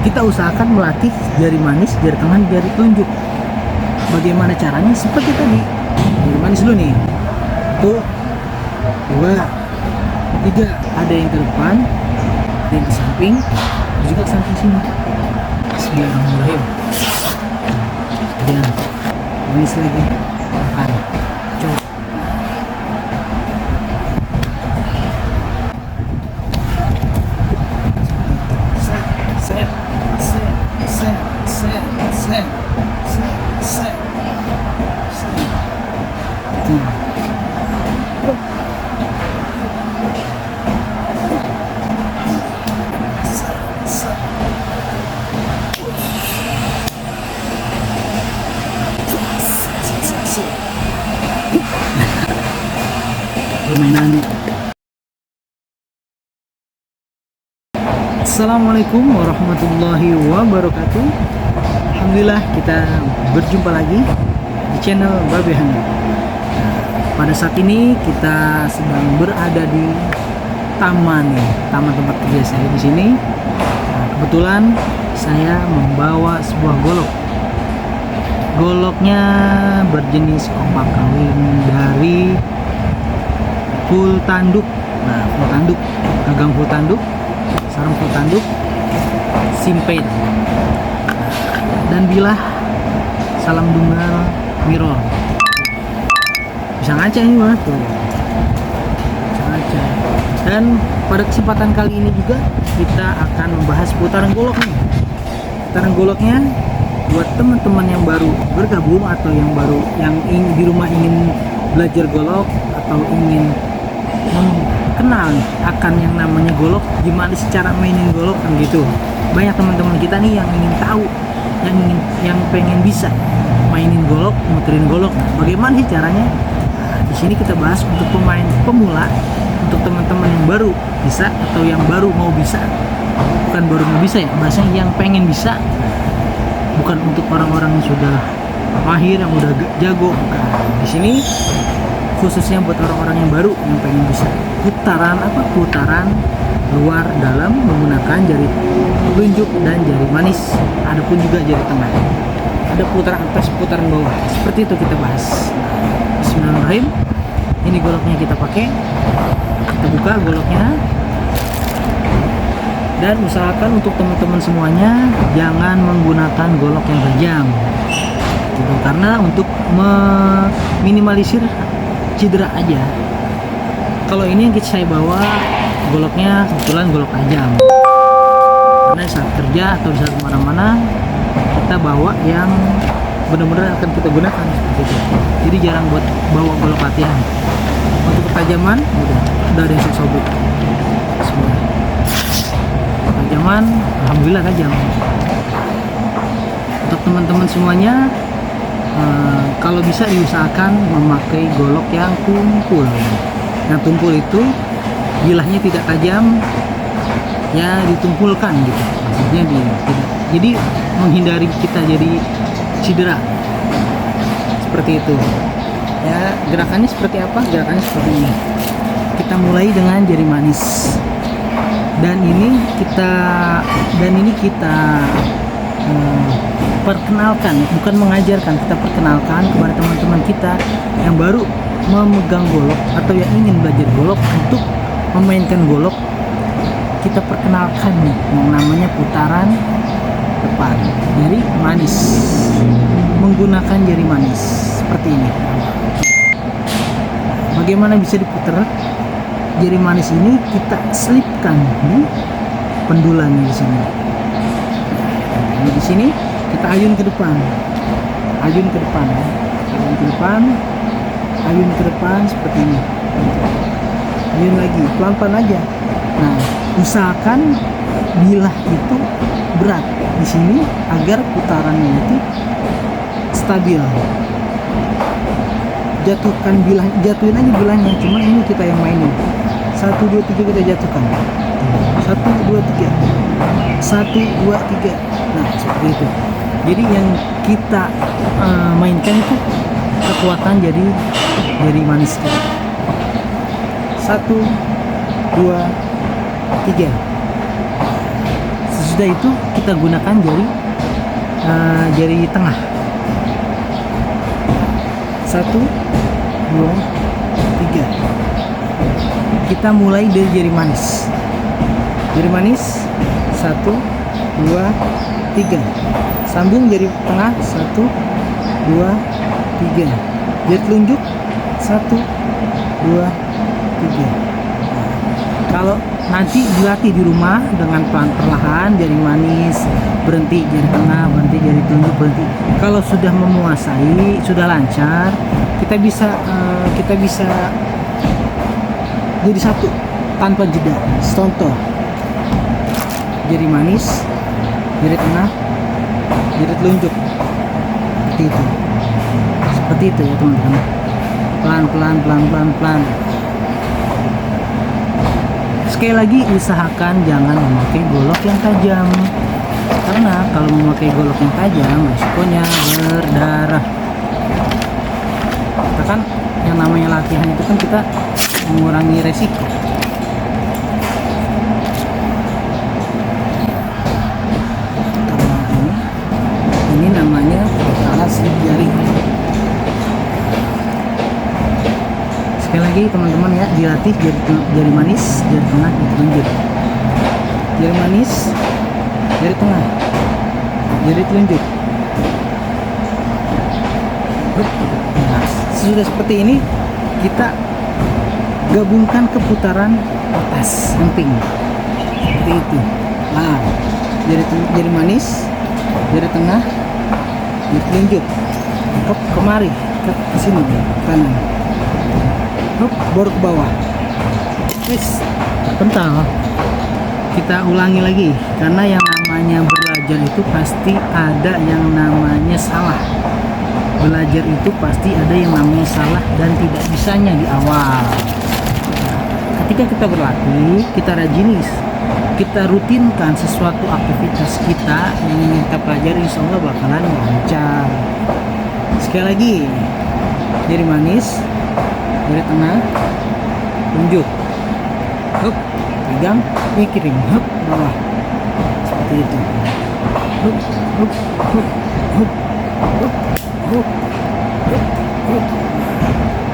kita usahakan melatih jari manis, jari tengah, jari telunjuk. Bagaimana caranya? Seperti tadi, jari manis dulu nih. 1, 2, 3. Ada yang ke depan, ada yang ke samping, juga ke samping sini. Bismillahirrahmanirrahim. Dan manis lagi, makan. Coba. Permainan. Assalamualaikum warahmatullahi wabarakatuh. Alhamdulillah kita berjumpa lagi di channel Babe Hana. Pada saat ini kita sedang berada di taman tempat kerja saya di sini. Kebetulan saya membawa sebuah golok. Goloknya berjenis kompak kawin dari full tanduk. Nah, full tanduk, gagang full tanduk, sarung full tanduk, simpet, dan bilah salam tunggal mirror. Bisa ngaca ini mah tuh. Bisa ngaca. Dan pada kesempatan kali ini juga kita akan membahas putaran golok nih. Putaran goloknya buat teman-teman yang baru bergabung atau yang baru yang di rumah ingin belajar golok atau ingin kenal akan yang namanya golok, gimana sih cara mainin golok kan gitu. Banyak teman-teman kita nih yang ingin tahu, yang pengen bisa mainin golok, muterin golok. Nah, bagaimana sih caranya? Nah, di sini kita bahas untuk pemain pemula, untuk teman-teman yang baru bisa atau yang baru mau bisa. Bukan baru mau bisa ya, bahasanya yang pengen bisa. Bukan untuk orang-orang yang sudah mahir, yang udah jago. Nah, di sini khususnya buat orang-orang yang baru yang pengen bisa putaran luar dalam menggunakan jari telunjuk dan jari manis, adapun juga jari tengah. Ada putaran atas, putaran bawah, seperti itu kita bahas. Bismillahirrahmanirrahim. Ini goloknya kita pakai, kita buka goloknya, dan usahakan untuk teman-teman semuanya jangan menggunakan golok yang tajam gitu, karena untuk meminimalisir cedera aja. Kalau ini yang saya bawa goloknya kebetulan golok tajam, karena saat kerja atau saat kemana-mana kita bawa yang benar-benar akan kita gunakan seperti itu. Jadi jarang buat bawa golok latihan. Untuk ketajaman udah ada yang saya sobek semua. Ketajaman alhamdulillah tajam. Untuk teman-teman semuanya, kalau bisa diusahakan memakai golok yang tumpul. Yang tumpul itu bilahnya tidak tajam, ya ditumpulkan gitu. Maksudnya jadi menghindari kita jadi cedera. Seperti itu. Ya, gerakannya seperti apa? Gerakannya seperti ini. Kita mulai dengan jari manis. Dan ini kita perkenalkan, bukan mengajarkan, kita perkenalkan kepada teman-teman kita yang baru memegang golok atau yang ingin belajar golok untuk memainkan golok. Kita perkenalkan nih yang namanya putaran depan, jari manis, menggunakan jari manis seperti ini. Bagaimana bisa diputar? Jari manis ini kita selipkan di pendulannya di sini. Ini di sini kita ayun ke depan, ayun ke depan, ayun ke depan, ayun ke depan seperti ini. Ayun lagi, pelan-pelan aja. Nah, usahakan bilah itu berat di sini agar putarannya itu stabil. Jatuhkan bilah, jatuhin aja bilahnya. Cuman ini kita yang mainin. 1, 2, 3 kita jatuhkan. 1, 2, 3. 1, 2, 3. Nah, seperti itu. Jadi yang kita mainkan itu kekuatan jadi manis kita. 1, 2, 3. Sesudah itu kita kita gunakan jari tengah. 1, 2, 3. Kita mulai dari jari manis. Jari manis 1, 2, 3. Sambung jari tengah 1, 2, 3. Jari telunjuk 1, 2, 3. Kalau nanti dilatih di rumah dengan perlahan, jari manis berhenti, jari tengah berhenti, jari telunjuk berhenti. Kalau sudah menguasai, sudah lancar, kita bisa jadi satu tanpa jeda. Contoh, jari manis, jari tengah, jari telunjuk, seperti itu ya teman-teman. Pelan. Sekali lagi, usahakan jangan memakai golok yang tajam, karena kalau memakai golok yang tajam resikonya berdarah. Kita kan yang namanya latihan itu kan kita mengurangi resiko. Ini namanya alat slip jari. Sekali lagi teman-teman ya, dilatih jari manis, jari tengah, jari telunjuk. Jari manis, jari tengah, jari telunjuk. Nah, sesudah seperti ini kita gabungkan ke putaran atas samping seperti itu. Nah, jari manis, jari tengah, jari telunjuk. Kemari ke sini kanan. Baru ke bawah. Bentar, kita ulangi lagi, karena yang namanya belajar itu pasti ada yang namanya salah. Belajar itu pasti ada yang namanya salah dan tidak bisanya di awal. Ketika kita berlatih, kita rajin, kita rutinkan sesuatu aktivitas kita yang ingin kita pelajari, insya Allah bakalan lancar. Sekali lagi, jari manis, jari tengah, tunjuk, pegang, mikirin, bawah, seperti itu.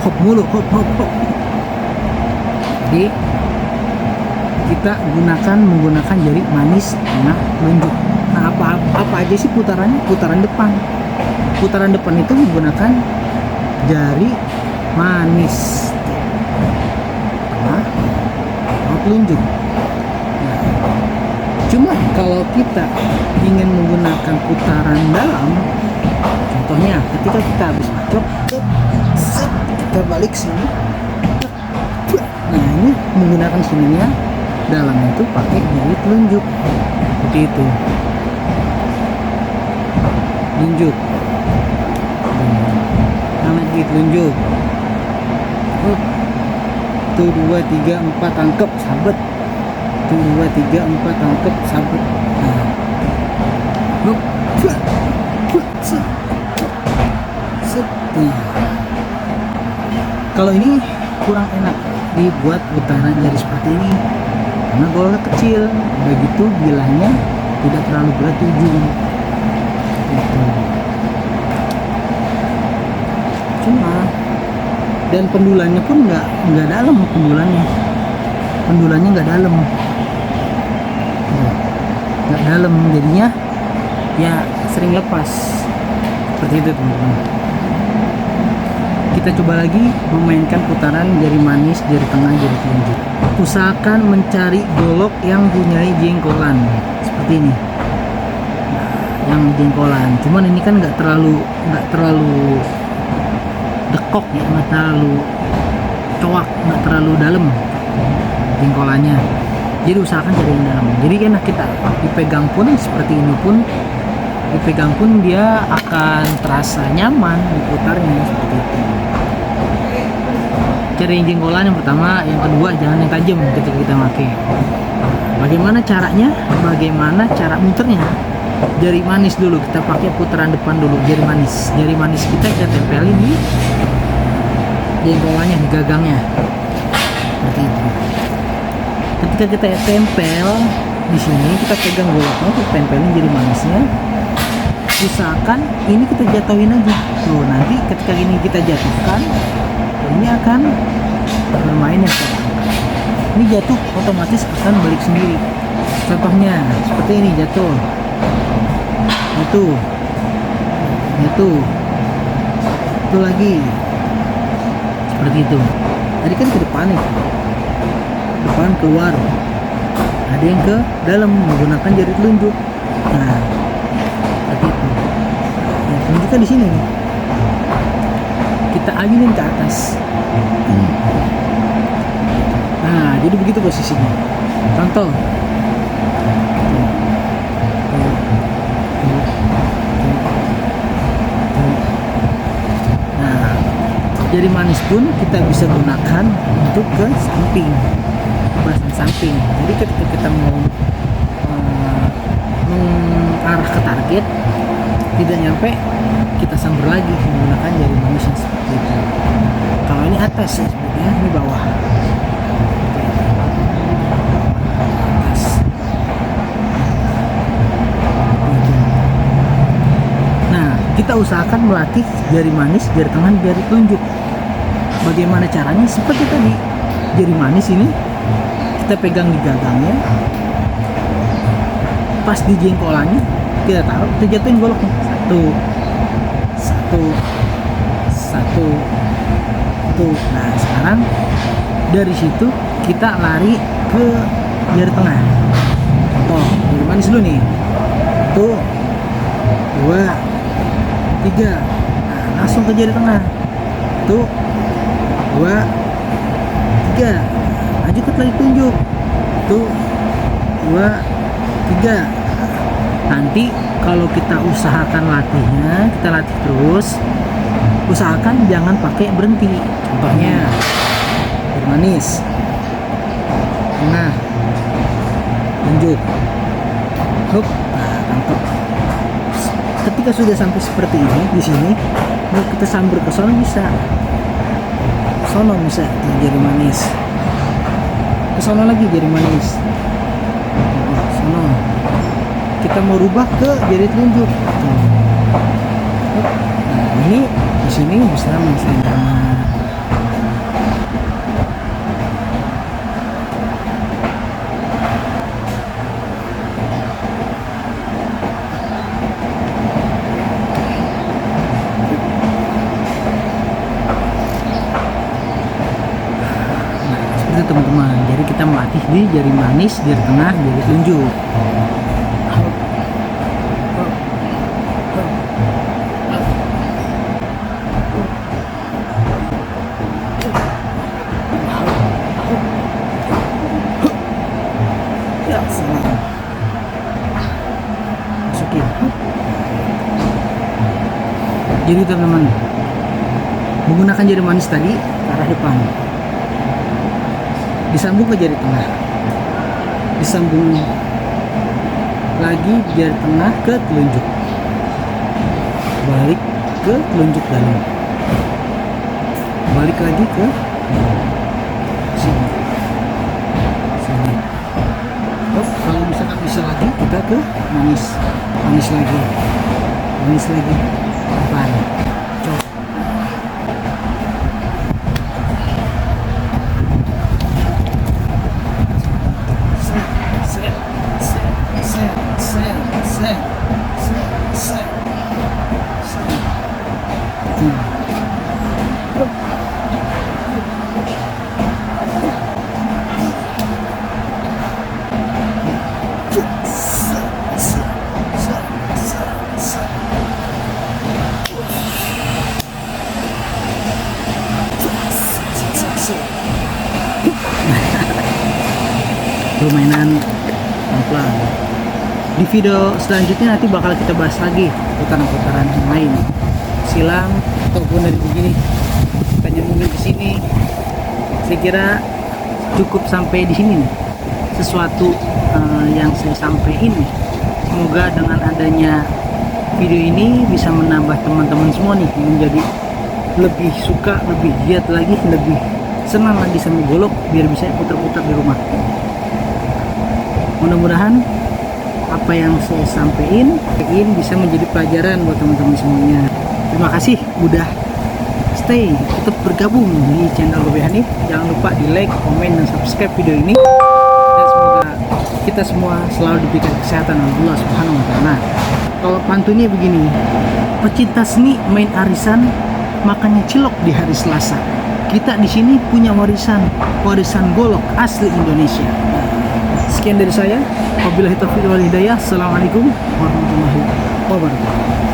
Hop mulu, hop. Jadi kita menggunakan jari manis, tengah, tunjuk. Nah, apa aja sih putarannya? Putaran depan. Putaran depan itu menggunakan jari manis, tengah, telunjuk. Nah, cuma kalau kita ingin menggunakan putaran dalam, contohnya ketika kita habis macet, kita balik sini. Nah, ini menggunakan sininya dalam itu pakai jari telunjuk seperti itu. Tunjuk, lagi telunjuk. 1, 2, 3, 4 tangkep sabet. 1, 2, 3, 4 tangkep sabet. Nah, kalau ini kurang enak dibuat putaran jari seperti ini karena goloknya kecil, begitu bilahnya tidak terlalu berat di ujung gitu. Cuma dan pendulannya pun nggak dalam, pendulannya nggak dalam, jadinya ya sering lepas seperti itu teman-teman. Kita coba lagi memainkan putaran jari manis, jari tengah, jari telunjuk. Usahakan mencari golok yang punya jengkolan seperti ini. Nah, yang jengkolan. Cuman ini kan nggak terlalu dekok ya, nggak terlalu coak, nggak terlalu dalam jengkolannya. Jadi usahakan cari yang dalam. Jadi enak kita dipegang pun seperti ini pun, dipegang pun dia akan terasa nyaman diputarnya seperti itu. Cari yang jengkolan yang pertama, yang kedua jangan yang tajam ketika kita pakai. Bagaimana caranya? Bagaimana cara muternya? Jari manis dulu, kita pakai putaran depan dulu, jari manis kita tempelin di jengkolannya, di gagangnya seperti itu. Ketika kita tempel di sini kita pegang goloknya, kita tempelin jari manisnya. Usahakan ini kita jatuhin aja. Tuh, nanti ketika ini kita jatuhkan, ini akan bermain yang kita angkat. Ini jatuh otomatis akan balik sendiri. Contohnya seperti ini, jatuh, itu lagi seperti itu. Tadi kan ke depan nih, depan keluar, ada yang ke dalam menggunakan jari telunjuk. Nah, seperti itu. Nah, telunjuknya di sini nih, kita ayunin ke atas. Nah, jadi begitu posisinya. Contoh, nah, jari manis pun kita bisa gunakan untuk ke samping, bahasan samping. Jadi ketika kita mau mengarah ke target tidak nyampe, kita sambar lagi menggunakan jari manis yang seperti itu. Kalau ini atas ya sebenarnya, ini bawah. Kita usahakan melatih jari manis, jari tengah, jari telunjuk. Bagaimana caranya? Seperti tadi, jari manis ini kita pegang di gagangnya, pas di jengkolannya kita taruh, kita jatuhin goloknya. Satu. Nah, sekarang dari situ kita lari ke jari tengah. Oh, jari manis dulu nih. 1, 2, 3. Nah, langsung ke jari tengah. 1, 2, 3. Lanjut lagi tunjuk. 1, 2, 3. Nanti kalau kita usahakan latihnya, kita latih terus. Usahakan jangan pakai berhenti. Contohnya jari manis, tengah, tunjuk, hop, nah, tangkap. Ketika sudah sampai seperti ini, di sini mau kita sambar ke sono bisa, jari manis, ke sono lagi jari manis, sono. Kita mau rubah ke jari telunjuk. Nah, ini di sini bisa mensendernya. Teman-teman, jadi kita melatih di jari manis, jari tengah, jari telunjuk. Ya, salah. Masukin. Jadi teman-teman, menggunakan jari manis tadi ke arah depan, disambung ke jari tengah, disambung lagi jari tengah ke telunjuk, balik ke telunjuk dalam, balik lagi ke sini. Terus kalau misalkan bisa lagi kita ke manis lagi, depan. Permainan pelan-pelan. Di video selanjutnya nanti bakal kita bahas lagi putaran-putaran yang lain, silang ataupun dari begini kita nyambungin ke sini. Saya kira cukup sampai di sini nih, sesuatu yang saya sampaikan nih. Semoga dengan adanya video ini bisa menambah teman-teman semua nih menjadi lebih suka, lebih giat lagi, lebih senang lagi sama golok biar bisa putar-putar di rumah. Mudah-mudahan apa yang saya sampaikan bisa menjadi pelajaran buat teman-teman semuanya. Terima kasih udah stay, tetap bergabung di channel Babe Hanif. Jangan lupa di like, komen, dan subscribe video ini. Dan semoga kita semua selalu diberikan kesehatan oleh Allah Subhanahu wa Ta'ala. Kalau pantunnya begini, pecinta seni main arisan, makannya cilok di hari Selasa. Kita di sini punya warisan golok asli Indonesia. Sekian dari saya. Wabillahi taufiq wal hidayah. Assalamualaikum warahmatullahi wabarakatuh.